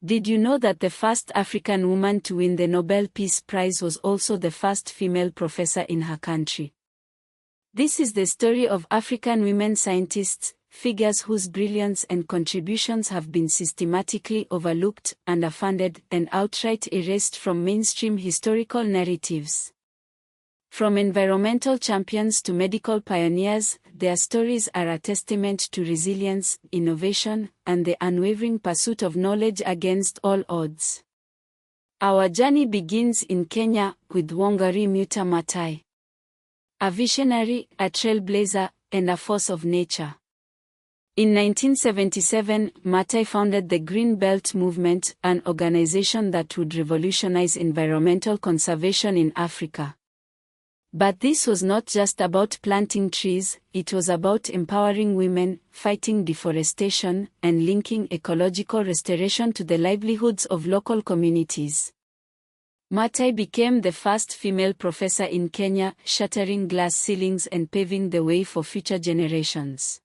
Did you know that the first African woman to win the Nobel Peace Prize was also the first female professor in her country? This is the story of African women scientists, figures whose brilliance and contributions have been systematically overlooked, underfunded, and outright erased from mainstream historical narratives. From environmental champions to medical pioneers, their stories are a testament to resilience, innovation, and the unwavering pursuit of knowledge against all odds. Our journey begins in Kenya with Wangari Maathai, a visionary, a trailblazer, and a force of nature. In 1977, Maathai founded the Green Belt Movement, an organization that would revolutionize environmental conservation in Africa. But this was not just about planting trees, it was about empowering women, fighting deforestation, and linking ecological restoration to the livelihoods of local communities. Maathai became the first female professor in Kenya, shattering glass ceilings and paving the way for future generations.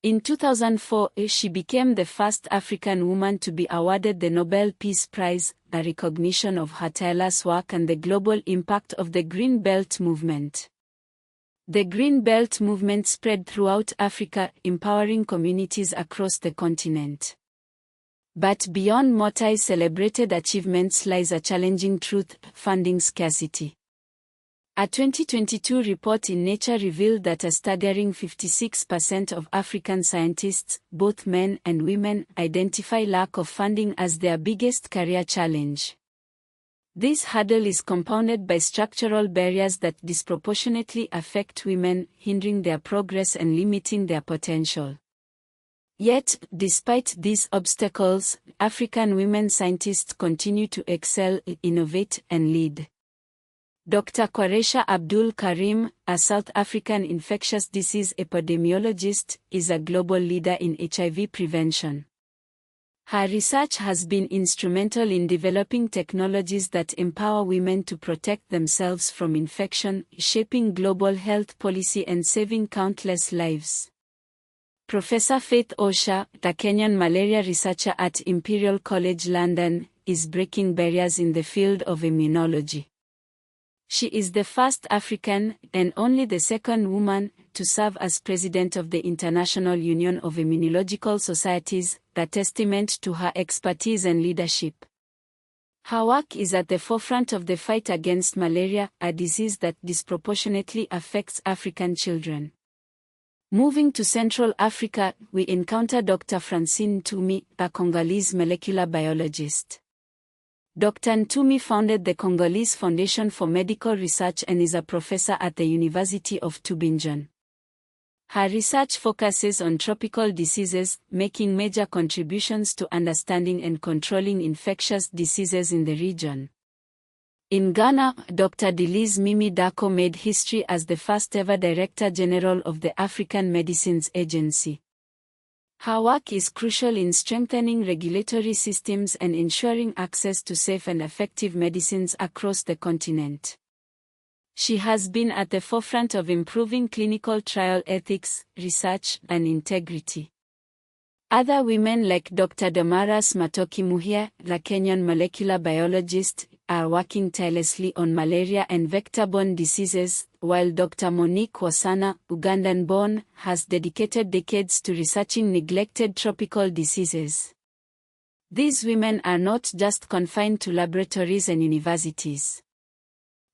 In 2004, she became the first African woman to be awarded the Nobel Peace Prize, a recognition of her tireless work and the global impact of the Green Belt Movement. The Green Belt Movement spread throughout Africa, empowering communities across the continent. But beyond Maathai's celebrated achievements lies a challenging truth: funding scarcity. A 2022 report in Nature revealed that a staggering 56% of African scientists, both men and women, identify lack of funding as their biggest career challenge. This hurdle is compounded by structural barriers that disproportionately affect women, hindering their progress and limiting their potential. Yet, despite these obstacles, African women scientists continue to excel, innovate, and lead. Dr. Kwaresha Abdul Karim, a South African infectious disease epidemiologist, is a global leader in HIV prevention. Her research has been instrumental in developing technologies that empower women to protect themselves from infection, shaping global health policy and saving countless lives. Professor Faith Osha, the Kenyan malaria researcher at Imperial College London, is breaking barriers in the field of immunology. She is the first African, and only the second woman, to serve as president of the International Union of Immunological Societies, a testament to her expertise and leadership. Her work is at the forefront of the fight against malaria, a disease that disproportionately affects African children. Moving to Central Africa, we encounter Dr. Francine Ntumi, a Congolese molecular biologist. Dr. Ntumi founded the Congolese Foundation for Medical Research and is a professor at the University of Tübingen. Her research focuses on tropical diseases, making major contributions to understanding and controlling infectious diseases in the region. In Ghana, Dr. Delise Mimi Dako made history as the first-ever Director General of the African Medicines Agency. Her work is crucial in strengthening regulatory systems and ensuring access to safe and effective medicines across the continent. She has been at the forefront of improving clinical trial ethics, research, and integrity. Other women like Dr. Damaras Matoki Muhia, the Kenyan molecular biologist, are working tirelessly on malaria and vector-borne diseases, while Dr. Monique Wasana, Ugandan-born, has dedicated decades to researching neglected tropical diseases. These women are not just confined to laboratories and universities.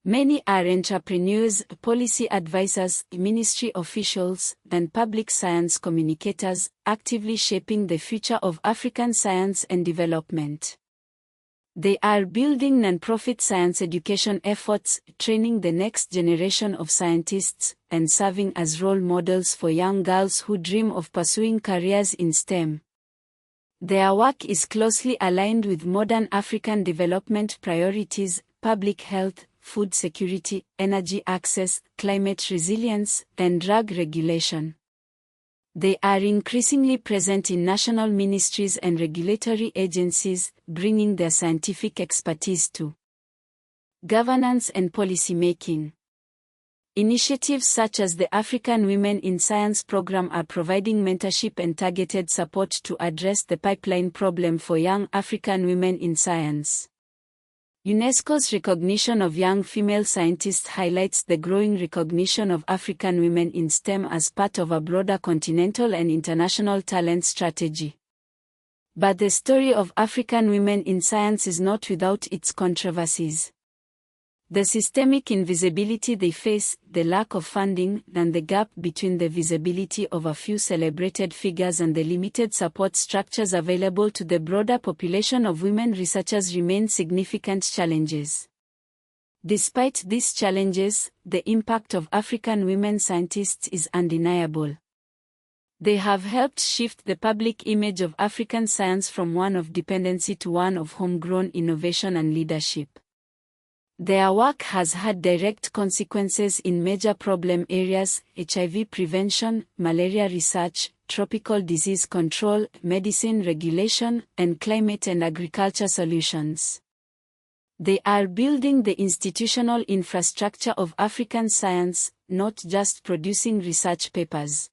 Many are entrepreneurs, policy advisors, ministry officials, and public science communicators, actively shaping the future of African science and development. They are building non-profit science education efforts, training the next generation of scientists, and serving as role models for young girls who dream of pursuing careers in STEM. Their work is closely aligned with modern African development priorities: public health, food security, energy access, climate resilience, and drug regulation. They are increasingly present in national ministries and regulatory agencies, bringing their scientific expertise to governance and policy making. Initiatives such as the African Women in Science program are providing mentorship and targeted support to address the pipeline problem for young African women in science. UNESCO's recognition of young female scientists highlights the growing recognition of African women in STEM as part of a broader continental and international talent strategy. But the story of African women in science is not without its controversies. The systemic invisibility they face, the lack of funding, and the gap between the visibility of a few celebrated figures and the limited support structures available to the broader population of women researchers remain significant challenges. Despite these challenges, the impact of African women scientists is undeniable. They have helped shift the public image of African science from one of dependency to one of homegrown innovation and leadership. Their work has had direct consequences in major problem areas: HIV prevention, malaria research, tropical disease control, medicine regulation, and climate and agriculture solutions. They are building the institutional infrastructure of African science, not just producing research papers.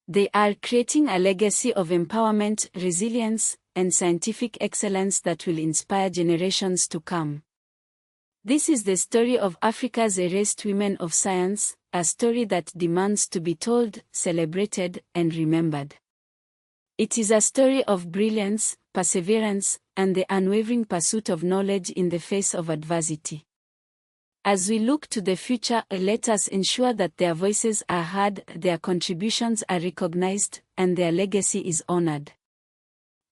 They are creating a legacy of empowerment, resilience, and scientific excellence that will inspire generations to come. This is the story of Africa's erased women of science, a story that demands to be told, celebrated, and remembered. It is a story of brilliance, perseverance, and the unwavering pursuit of knowledge in the face of adversity. As we look to the future, let us ensure that their voices are heard, their contributions are recognized, and their legacy is honored,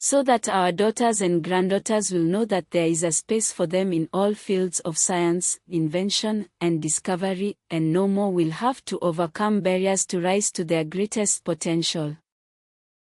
so that our daughters and granddaughters will know that there is a space for them in all fields of science, invention, and discovery, and no more will have to overcome barriers to rise to their greatest potential.